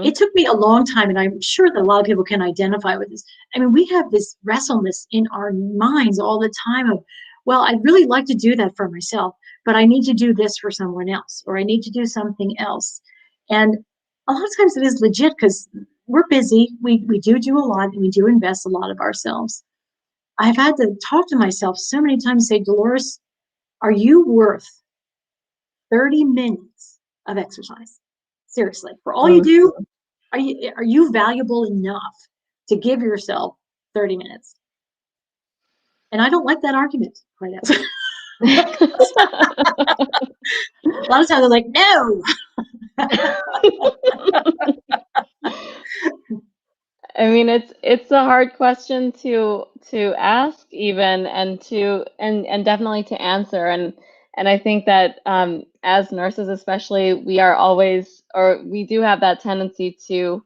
D: it took me a long time, and I'm sure that a lot of people can identify with this. I mean, we have this restlessness in our minds all the time of, well, I'd really like to do that for myself, but I need to do this for someone else, or I need to do something else. And a lot of times it is legit because we're busy. We do a lot, and we do invest a lot of ourselves. I've had to talk to myself so many times, say, Dolores, are you worth 30 minutes of exercise? Seriously, for all you do, are you valuable enough to give yourself 30 minutes? And I don't like that argument quite as. A lot of times they're like, no.
A: I mean, it's a hard question to ask even, and definitely to answer. And I think that as nurses especially, we are always, or we do have that tendency to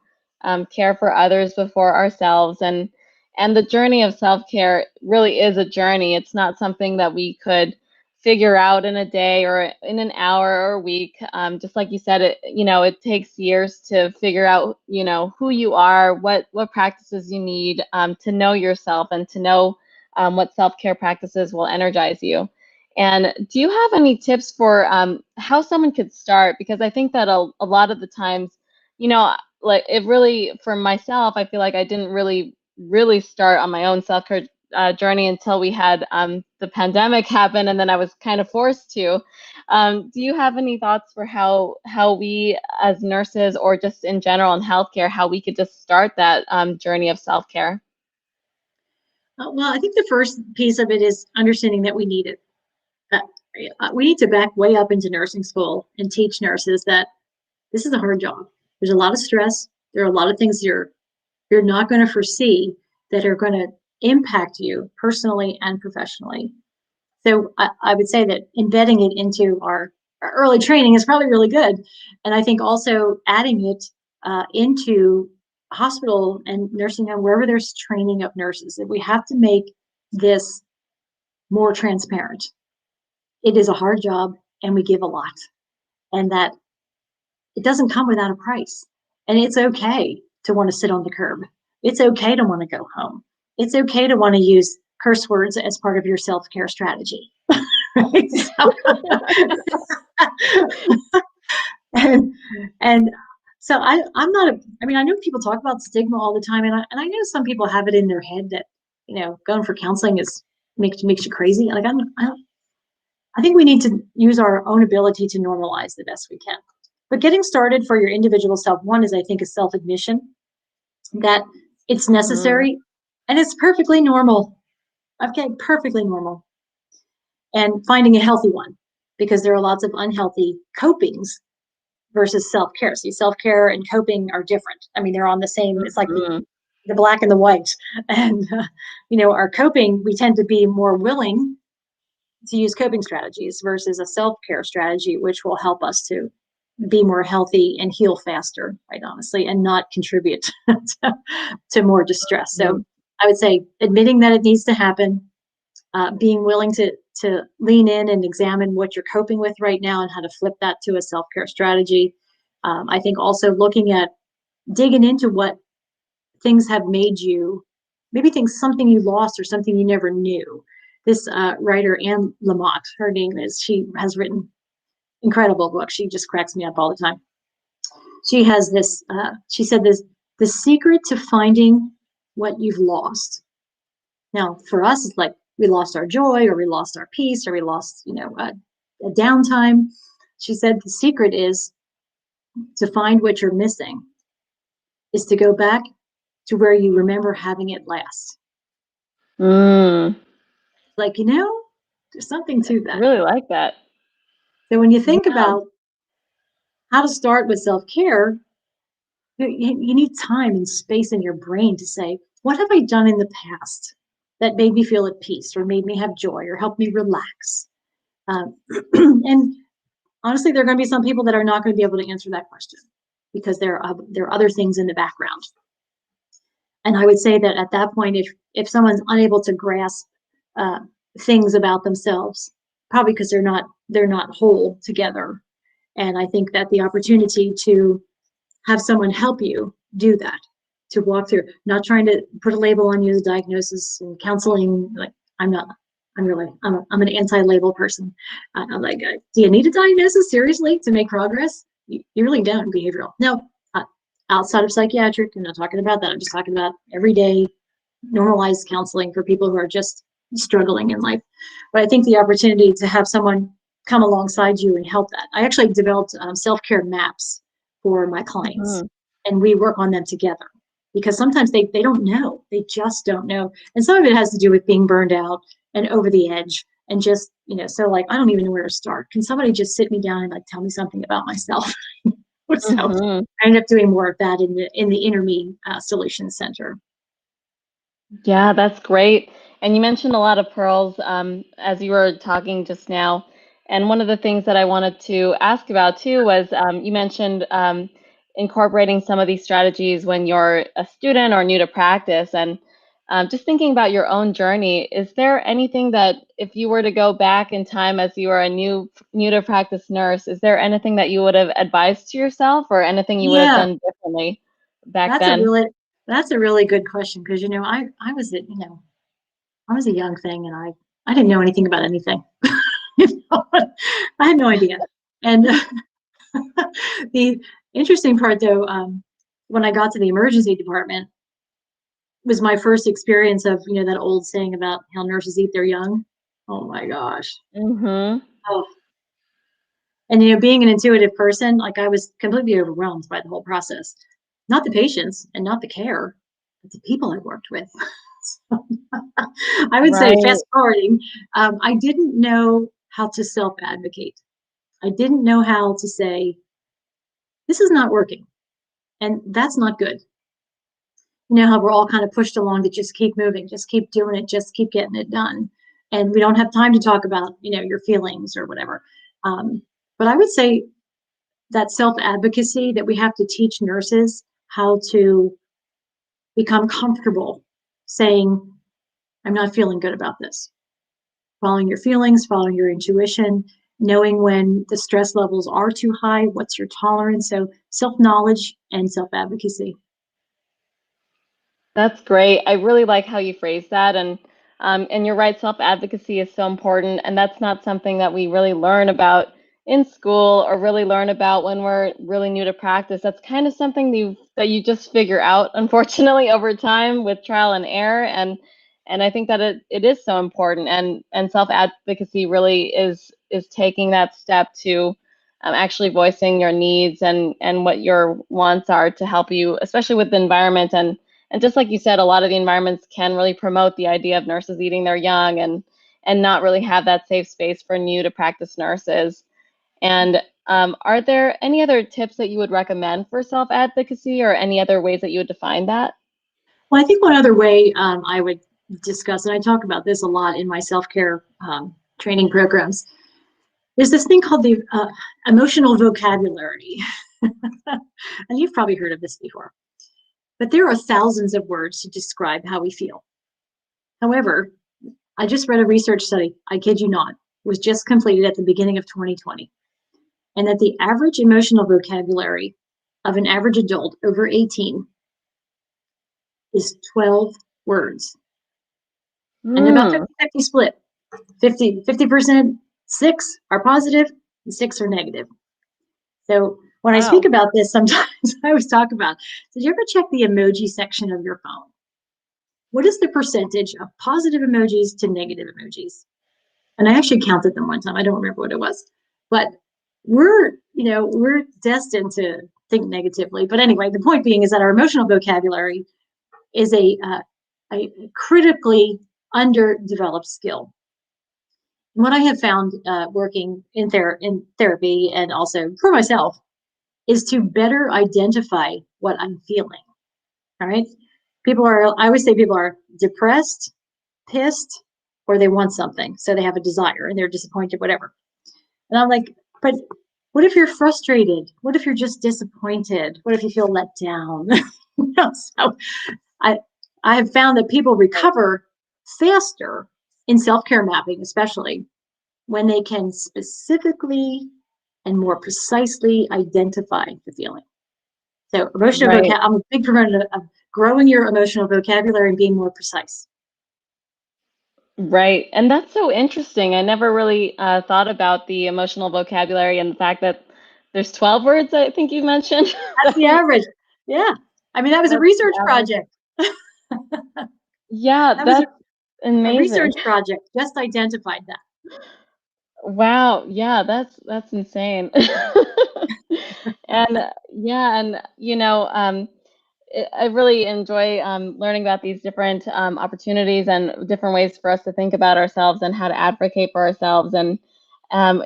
A: care for others before ourselves. And the journey of self-care really is a journey. It's not something that we could figure out in a day or in an hour or a week. Just like you said, it takes years to figure out, who you are, what practices you need to know yourself, and to know what self-care practices will energize you. And do you have any tips for how someone could start? Because I think that a lot of the times, like it really, for myself, I feel like I didn't really start on my own self-care journey until we had the pandemic happen, and then I was kind of forced to. Do you have any thoughts for how we as nurses, or just in general in healthcare, how we could just start that journey of self-care?
D: Well, I think the first piece of it is understanding that we need it. we need to back way up into nursing school and teach nurses that this is a hard job. There's a lot of stress. There are a lot of things you're not going to foresee that are going to impact you personally and professionally. So I would say that embedding it into our early training is probably really good. And I think also adding it into hospital and nursing home, wherever there's training of nurses, that we have to make this more transparent. It is a hard job and we give a lot, and that it doesn't come without a price. And it's okay to want to sit on the curb. It's okay to want to go home. It's okay to want to use curse words as part of your self-care strategy. Right? and so I'm not I mean, I know people talk about stigma all the time, and I know some people have it in their head that, going for counseling makes you crazy. Like I think we need to use our own ability to normalize the best we can. But getting started for your individual self, one is, I think, a self-admission that it's necessary and it's perfectly normal. Okay, perfectly normal. And finding a healthy one, because there are lots of unhealthy copings versus self-care. See, self-care and coping are different. I mean, they're on the same, it's like the black and the white. And, our coping, we tend to be more willing to use coping strategies versus a self-care strategy, which will help us to be more healthy and heal faster, quite honestly, and not contribute to more distress. So I would say admitting that it needs to happen, being willing to lean in and examine what you're coping with right now and how to flip that to a self-care strategy. I think also looking at digging into what things have made you, maybe something you lost or something you never knew. This writer, Anne Lamott, her name is, she has written incredible books. She just cracks me up all the time. She has this, she said this, the secret to finding what you've lost. Now, for us, it's like we lost our joy, or we lost our peace, or we lost, a downtime. She said the secret is to find what you're missing, is to go back to where you remember having it last. Like, there's something to that.
A: I really like that.
D: So when you think about how to start with self-care, you need time and space in your brain to say, what have I done in the past that made me feel at peace, or made me have joy, or helped me relax? And honestly, there are going to be some people that are not going to be able to answer that question because there are other things in the background. And I would say that at that point, if someone's unable to grasp things about themselves, probably because they're not whole together. And I think that the opportunity to have someone help you do that, to walk through, not trying to put a label on you, the diagnosis and counseling. Like, I'm an anti-label person. I'm like, do you need a diagnosis seriously to make progress? You really don't. Behavioral. No, outside of psychiatric, I'm not talking about that. I'm just talking about everyday normalized counseling for people who are just struggling in life. But I think the opportunity to have someone come alongside you and help that. I actually developed self-care maps for my clients, and we work on them together, because sometimes they don't know. They just don't know. And some of it has to do with being burned out and over the edge, and just, so like, I don't even know where to start. Can somebody just sit me down and like tell me something about myself? So I ended up doing more of that in the Interme Solutions Center.
A: Yeah, that's great. And you mentioned a lot of pearls as you were talking just now. And one of the things that I wanted to ask about too was you mentioned incorporating some of these strategies when you're a student or new to practice. And just thinking about your own journey, is there anything that, if you were to go back in time as you were a new to practice nurse, is there anything that you would have advised to yourself, or anything you would have done differently back then?
D: That's a really good question, because I was a young thing, and I didn't know anything about anything. I had no idea. And the interesting part, though, when I got to the emergency department, was my first experience of that old saying about how nurses eat their young. Oh my gosh. Oh. And being an intuitive person, like, I was completely overwhelmed by the whole process. Not the patients and not the care, but the people I worked with. So, I would say, fast forwarding, I didn't know how to self-advocate. I didn't know how to say, this is not working, and that's not good. You know how we're all kind of pushed along to just keep moving, just keep doing it, just keep getting it done. And we don't have time to talk about, your feelings or whatever. But I would say that self-advocacy, that we have to teach nurses how to become comfortable saying, I'm not feeling good about this. Following your feelings, following your intuition, knowing when the stress levels are too high, what's your tolerance. So self-knowledge and self-advocacy.
A: That's great. I really like how you phrase that, and you're right. Self-advocacy is so important, and that's not something that we really learn about in school or really learn about when we're really new to practice. That's kind of something that you just figure out, unfortunately, over time with trial and error. And I think that it is so important, and self-advocacy really is taking that step to actually voicing your needs and what your wants are to help you, especially with the environment. And just like you said, a lot of the environments can really promote the idea of nurses eating their young and not really have that safe space for new to practice nurses. And are there any other tips that you would recommend for self-advocacy, or any other ways that you would define that?
D: Well, I think one other way I would discuss, and I talk about this a lot in my self-care training programs, is this thing called the emotional vocabulary. And you've probably heard of this before. But there are thousands of words to describe how we feel. However, I just read a research study, I kid you not, was just completed at the beginning of 2020. And that the average emotional vocabulary of an average adult over 18 is 12 words. And about 50-50 split. 50% 6 are positive and 6 are negative. So when I speak about this, sometimes I always talk about, did you ever check the emoji section of your phone? What is the percentage of positive emojis to negative emojis? And I actually counted them one time. I don't remember what it was. But we're destined to think negatively. But anyway, the point being is that our emotional vocabulary is a critically underdeveloped skill. And what I have found working in therapy and also for myself is to better identify what I'm feeling. All right. I always say people are depressed, pissed, or they want something. So they have a desire and they're disappointed, whatever. And I'm like, but what if you're frustrated? What if you're just disappointed? What if you feel let down? So I have found that people recover faster in self-care mapping, especially when they can specifically and more precisely identify the feeling. So emotional I'm a big proponent of growing your emotional vocabulary and being more precise.
A: Right. And that's so interesting. I never really thought about the emotional vocabulary and the fact that there's 12 words, I think you mentioned.
D: That's the average. Yeah. I mean, that was a research project.
A: Yeah, that's amazing.
D: A research project just identified that.
A: Wow. Yeah, that's insane. And I really enjoy learning about these different opportunities and different ways for us to think about ourselves and how to advocate for ourselves. And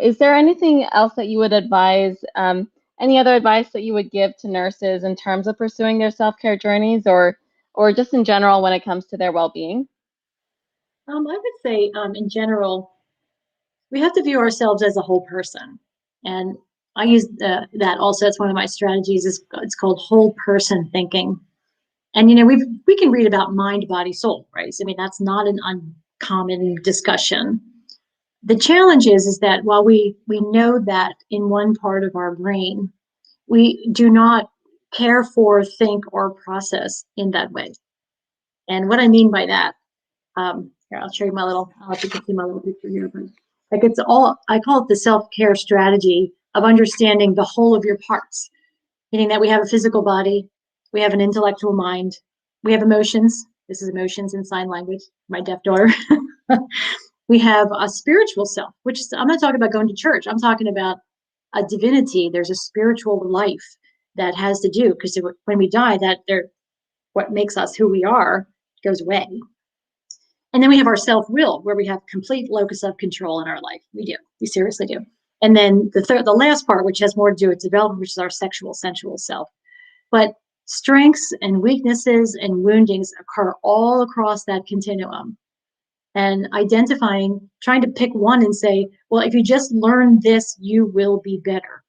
A: is there anything else that you would advise, any other advice that you would give to nurses in terms of pursuing their self-care journeys, or just in general when it comes to their well-being?
D: I would say in general, we have to view ourselves as a whole person. And I use that also. It's one of my strategies. It's called whole person thinking. And, we can read about mind, body, soul, right? I mean, that's not an uncommon discussion. The challenge is that while we know that in one part of our brain, we do not care for, think, or process in that way. And what I mean by that, here, I'll show you I'll let you see my little picture here. But I call it the self-care strategy of understanding the whole of your parts, meaning that we have a physical body, we have an intellectual mind, we have emotions. This is emotions in sign language, my deaf daughter. We have a spiritual self, which I'm not talking about going to church. I'm talking about a divinity. There's a spiritual life that has to do, because when we die, what makes us who we are goes away. And then we have our self-will, where we have complete locus of control in our life. We do. We seriously do. And then the last part, which has more to do with development, which is our sexual, sensual self. But strengths and weaknesses and woundings occur all across that continuum. And identifying, trying to pick one and say, well, if you just learn this, you will be better.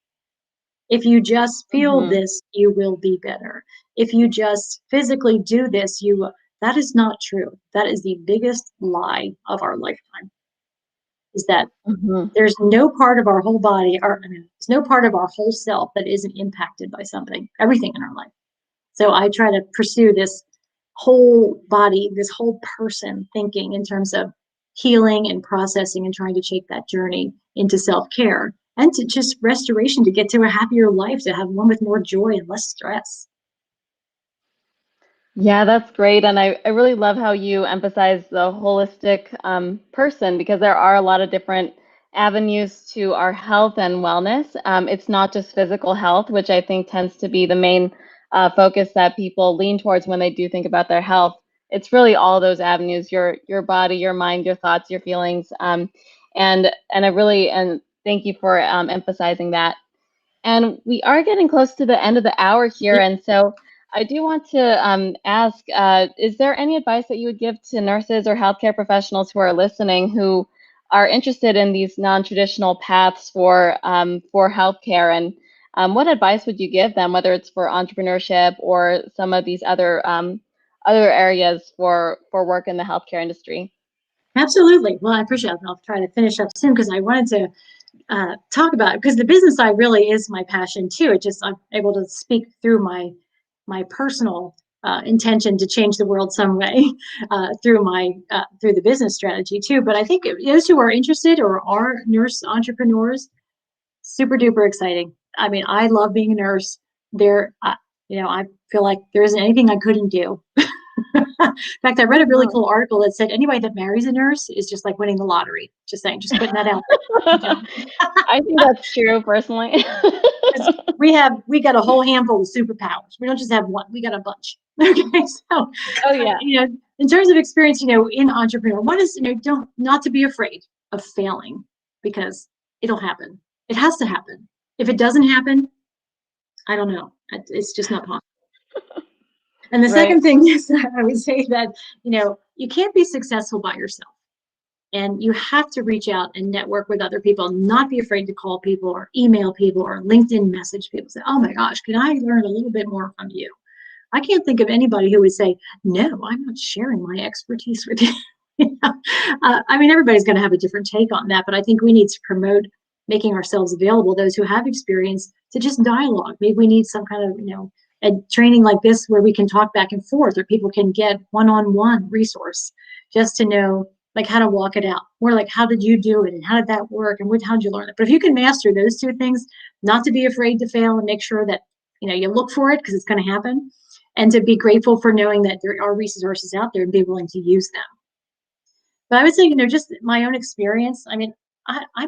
D: If you just feel this, you will be better. If you just physically do this, you will. That is not true. That is the biggest lie of our lifetime, is that there's no part of our whole body, there's no part of our whole self that isn't impacted by something, everything in our life. So I try to pursue this whole body, this whole person thinking in terms of healing and processing and trying to take that journey into self-care and to just restoration, to get to a happier life, to have one with more joy and less stress.
A: Yeah, that's great. And I really love how you emphasize the holistic person, because there are a lot of different avenues to our health and wellness. It's not just physical health, which I think tends to be the main focus that people lean towards when they do think about their health. It's really all those avenues: your body, your mind, your thoughts, your feelings. And I really thank you for emphasizing that. And we are getting close to the end of the hour here, and so I do want to ask, is there any advice that you would give to nurses or healthcare professionals who are listening who are interested in these non-traditional paths for healthcare? And what advice would you give them, whether it's for entrepreneurship or some of these other areas for work in the healthcare industry?
D: Absolutely. Well, I appreciate it. I'll try to finish up soon because I wanted to talk about it, because the business side really is my passion too. It just, I'm able to speak through my personal intention to change the world some way through the business strategy too. But I think those who are interested or are nurse entrepreneurs, super duper exciting. I mean, I love being a nurse. I feel like there isn't anything I couldn't do. In fact, I read a really cool article that said anybody that marries a nurse is just like winning the lottery. Just saying, just putting that out there.
A: I think that's true personally.
D: we got a whole handful of superpowers. We don't just have one, we got a bunch. Okay. So,
A: oh yeah.
D: In terms of experience, in entrepreneur, one is, not to be afraid of failing, because it'll happen. It has to happen. If it doesn't happen, I don't know. It's just not possible. And the second thing is, I would say that, you can't be successful by yourself. And you have to reach out and network with other people, not be afraid to call people or email people or LinkedIn message people. Say, oh my gosh, can I learn a little bit more from you? I can't think of anybody who would say, no, I'm not sharing my expertise with you. Everybody's going to have a different take on that, but I think we need to promote making ourselves available, those who have experience, to just dialogue. Maybe we need some kind of, a training like this where we can talk back and forth, or people can get one-on-one resource just to know like how to walk it out. More like, how did you do it and how did that work and how did you learn it? But if you can master those two things, not to be afraid to fail and make sure that, you look for it because it's going to happen, and to be grateful for knowing that there are resources out there and be willing to use them. But I would say, just my own experience. I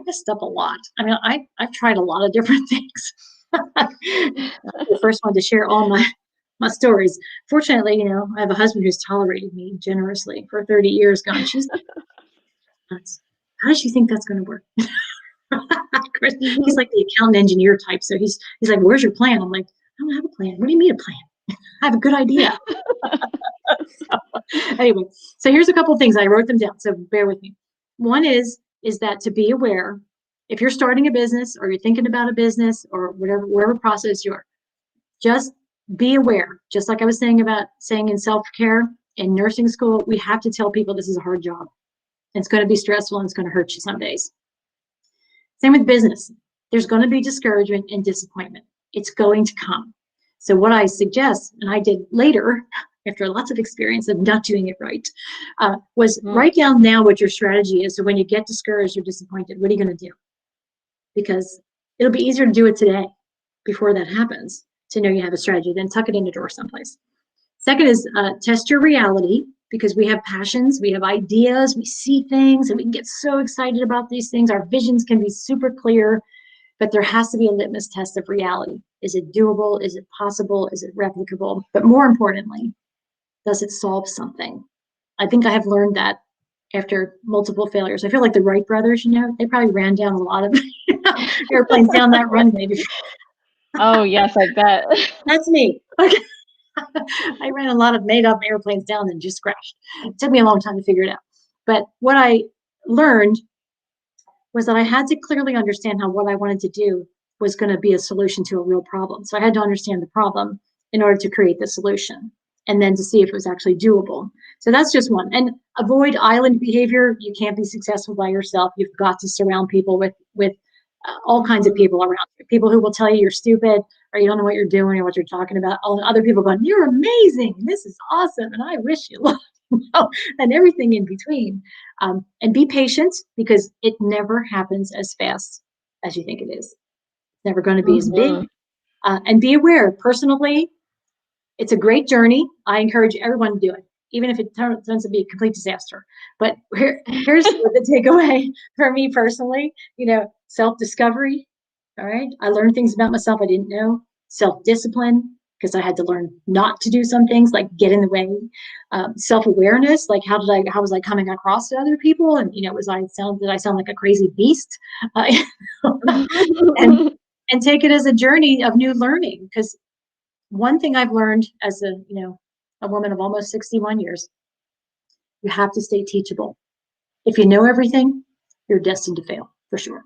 D: messed up a lot. I've tried a lot of different things. The first one to share all my stories. Fortunately, I have a husband who's tolerated me generously for 30 years. Gone, she's nuts. How does she think that's going to work? He's like the accountant engineer type. So he's like, where's your plan? I'm like, I don't have a plan. What do you mean a plan? I have a good idea. Anyway, so here's a couple of things. I wrote them down, so bear with me. One is that to be aware, if you're starting a business or you're thinking about a business or whatever process you are, just be aware. Just like I was saying in self-care, in nursing school, we have to tell people this is a hard job. It's going to be stressful and it's going to hurt you some days. Same with business. There's going to be discouragement and disappointment. It's going to come. So what I suggest, and I did later, after lots of experience of not doing it right, was write down now what your strategy is. So when you get discouraged or disappointed, what are you going to do? Because it'll be easier to do it today before that happens, to know you have a strategy, then tuck it in the drawer someplace. Second is test your reality, because we have passions, we have ideas, we see things, and we can get so excited about these things. Our visions can be super clear, but there has to be a litmus test of reality. Is it doable? Is it possible? Is it replicable? But more importantly, does it solve something? I think I have learned that after multiple failures. I feel like the Wright brothers, they probably ran down a lot of airplanes down that runway.
A: Oh, yes, I bet.
D: That's me. Okay. I ran a lot of made up airplanes down and just crashed. It took me a long time to figure it out. But what I learned was that I had to clearly understand how what I wanted to do was going to be a solution to a real problem. So I had to understand the problem in order to create the solution, and then to see if it was actually doable. So that's just one. And avoid island behavior. You can't be successful by yourself. You've got to surround people with all kinds of people around you. People who will tell you you're stupid, or you don't know what you're doing or what you're talking about. All other people going, you're amazing, this is awesome, and I wish you luck, and everything in between. And be patient, because it never happens as fast as you think it is. It's never going to be as big. And be aware, personally, it's a great journey. I encourage everyone to do it, even if it turns to be a complete disaster. But here's the takeaway for me personally, self-discovery. All right. I learned things about myself I didn't know. Self-discipline, because I had to learn not to do some things like get in the way. Self-awareness, like how was I coming across to other people? And, did I sound like a crazy beast? And take it as a journey of new learning. Because one thing I've learned as a woman of almost 61 years, you have to stay teachable. If you know everything, you're destined to fail, for sure.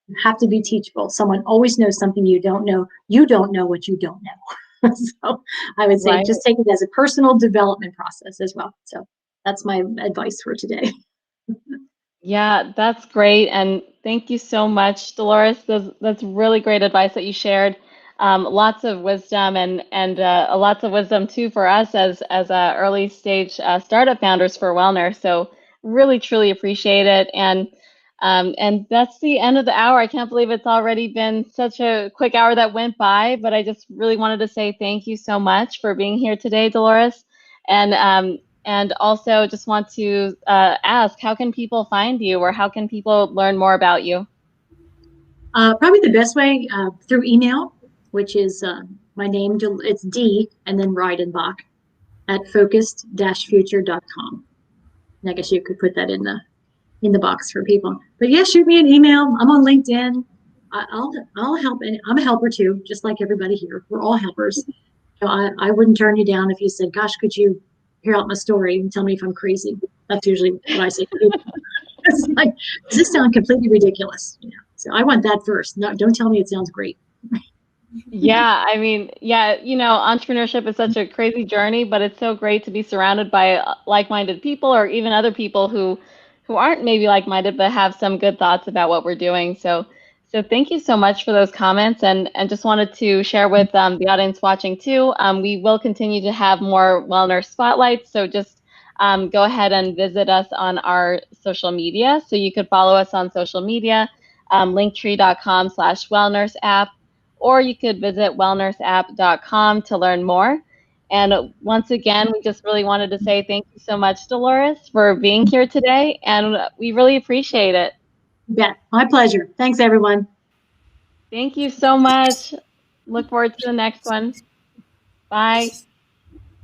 D: You have to be teachable. Someone always knows something you don't know. You don't know what you don't know. So I would say just take it as a personal development process as well. So that's my advice for today.
A: Yeah, that's great. And thank you so much, Dolores. That's really great advice that you shared. Lots of wisdom and lots of wisdom too for us as early stage startup founders for WellNurse. So really, truly appreciate it. And that's the end of the hour. I can't believe it's already been such a quick hour that went by, but I just really wanted to say thank you so much for being here today, Dolores. And also just want to ask, how can people find you, or how can people learn more about you?
D: Probably the best way through email, which is my name, it's D and then Reidenbach at focused-future.com. And I guess you could put that in the box for people. But yeah, shoot me an email. I'm on LinkedIn. I'll help, and I'm a helper too, just like everybody here. We're all helpers. So I wouldn't turn you down if you said, "Gosh, could you hear out my story and tell me if I'm crazy?" That's usually what I say to people. It's like, does this sound completely ridiculous? So I want that first. No, don't tell me it sounds great.
A: Yeah, I mean, yeah, entrepreneurship is such a crazy journey, but it's so great to be surrounded by like-minded people, or even other people who aren't maybe like-minded but have some good thoughts about what we're doing. So thank you so much for those comments, and just wanted to share with the audience watching too. We will continue to have more WellNurse Spotlights, so just go ahead and visit us on our social media. So you could follow us on social media, linktree.com/WellNurse app. Or you could visit wellnurseapp.com to learn more. And once again, we just really wanted to say thank you so much, Dolores, for being here today, and we really appreciate it.
D: Yeah, my pleasure. Thanks, everyone.
A: Thank you so much. Look forward to the next one. Bye.